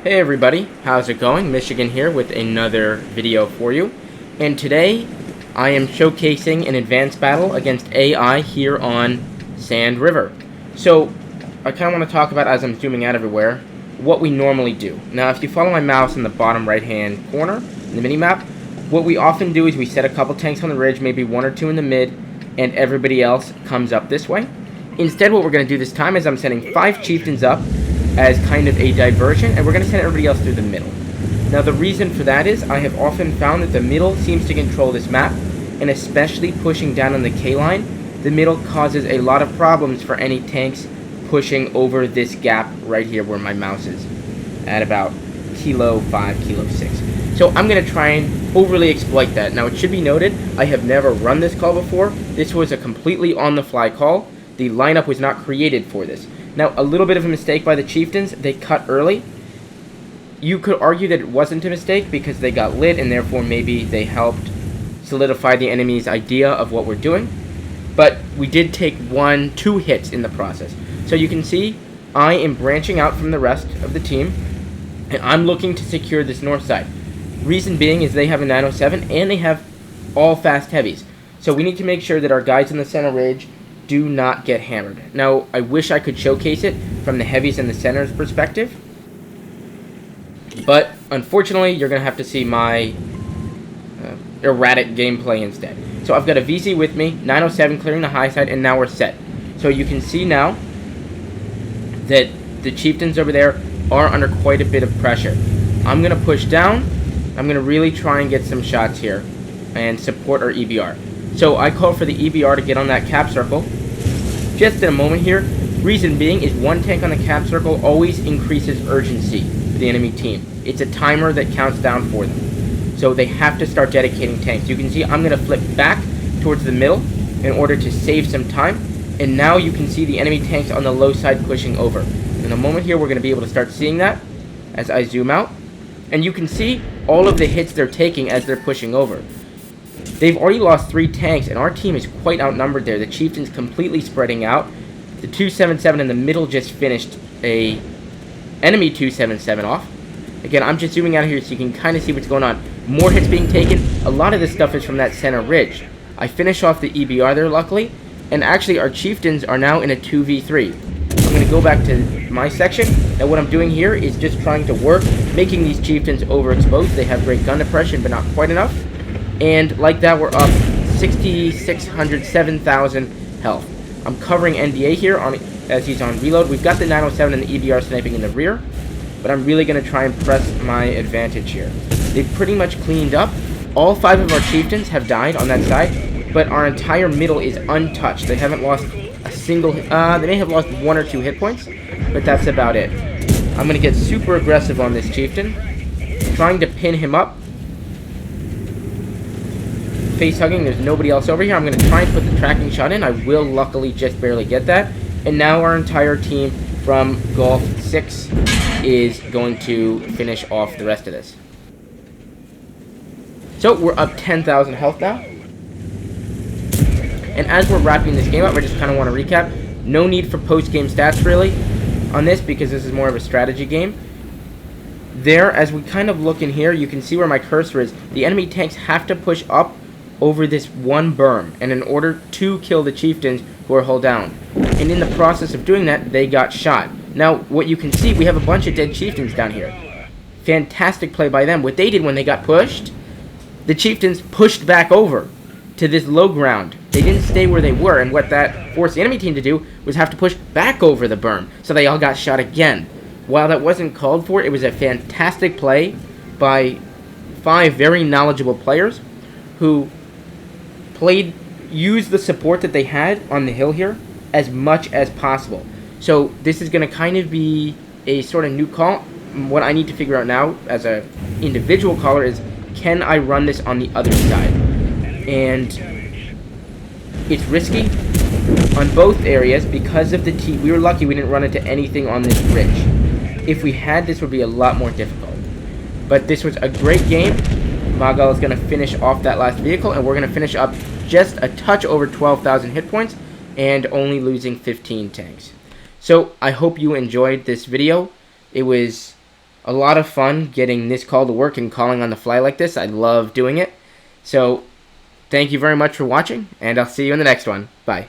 Hey everybody, how's it going? Michigan here with another video for you. And today I am showcasing an advanced battle against AI here on Sand River. So I kind of want to talk about, as I'm zooming out everywhere, what we normally do. Now if you follow my mouse in the bottom right hand corner in the mini-map, what we often do is we set a couple tanks on the ridge, maybe one or two in the mid, and everybody else comes up this way. Instead, what we're going to do this time is I'm sending 5 chieftains up as kind of a diversion, and we're going to send everybody else through the middle. Now the reason for that is I have often found that the middle seems to control this map, and especially pushing down on the K line, the middle causes a lot of problems for any tanks pushing over this gap right here where my mouse is at about kilo 5, kilo 6. So I'm going to try and overly exploit that. Now it should be noted, I have never run this call before. This was a completely on-the-fly call. The lineup was not created for this. Now, a little bit of a mistake by the chieftains. They cut early. You could argue that it wasn't a mistake because they got lit and therefore maybe they helped solidify the enemy's idea of what we're doing. But we did take 2 hits in the process. So you can see I am branching out from the rest of the team and I'm looking to secure this north side. Reason being is they have a 907 and they have all fast heavies. So we need to make sure that our guys in the center ridge do not get hammered. Now, I wish I could showcase it from the heavies and the center's perspective, but unfortunately, you're going to have to see my erratic gameplay instead. So I've got a VZ with me, 907 clearing the high side, and now we're set. So you can see now that the chieftains over there are under quite a bit of pressure. I'm going to push down. I'm going to really try and get some shots here and support our EBR. So I call for the EBR to get on that cap circle. Just in a moment here, reason being is 1 tank on the cap circle always increases urgency for the enemy team. It's a timer that counts down for them. So they have to start dedicating tanks. You can see I'm going to flip back towards the middle in order to save some time. And now you can see the enemy tanks on the low side pushing over. In a moment here, we're going to be able to start seeing that as I zoom out. And you can see all of the hits they're taking as they're pushing over. They've already lost 3 tanks, and our team is quite outnumbered there. The chieftain's completely spreading out. The 277 in the middle just finished a enemy 277 off. Again, I'm just zooming out here so you can kind of see what's going on. More hits being taken. A lot of this stuff is from that center ridge. I finish off the EBR there, luckily. And actually, our chieftains are now in a 2v3. I'm going to go back to my section. Now, what I'm doing here is just trying to work, making these chieftains overexposed. They have great gun depression, but not quite enough. And like that, we're up 6,600, 7,000 health. I'm covering NDA here as he's on reload. We've got the 907 and the EBR sniping in the rear, but I'm really going to try and press my advantage here. They've pretty much cleaned up. All 5 of our chieftains have died on that side, but our entire middle is untouched. They haven't lost a single they may have lost 1 or 2 hit points, but that's about it. I'm going to get super aggressive on this chieftain, trying to pin him up. Face hugging, there's nobody else over here. I'm going to try and put the tracking shot in. I will luckily just barely get that. And now our entire team from Golf 6 is going to finish off the rest of this. So we're up 10,000 health now. And as we're wrapping this game up, I just kind of want to recap. No need for post-game stats really on this because this is more of a strategy game. There, as we kind of look in here, you can see where my cursor is. The enemy tanks have to push up over this one berm, and in order to kill the chieftains who are hull down. And in the process of doing that, they got shot. Now, what you can see, we have a bunch of dead chieftains down here. Fantastic play by them. What they did when they got pushed, the chieftains pushed back over to this low ground. They didn't stay where they were, and what that forced the enemy team to do was have to push back over the berm, so they all got shot again. While that wasn't called for, it was a fantastic play by 5 very knowledgeable players who used the support that they had on the hill here as much as possible. So this is going to kind of be a sort of new call. What I need to figure out now as an individual caller is, can I run this on the other side? And it's risky on both areas because of the T. We were lucky we didn't run into anything on this ridge. If we had, this would be a lot more difficult. But this was a great game. Magal is going to finish off that last vehicle, and we're going to finish up just a touch over 12,000 hit points and only losing 15 tanks. So I hope you enjoyed this video. It was a lot of fun getting this call to work and calling on the fly like this. I love doing it. So thank you very much for watching, and I'll see you in the next one. Bye.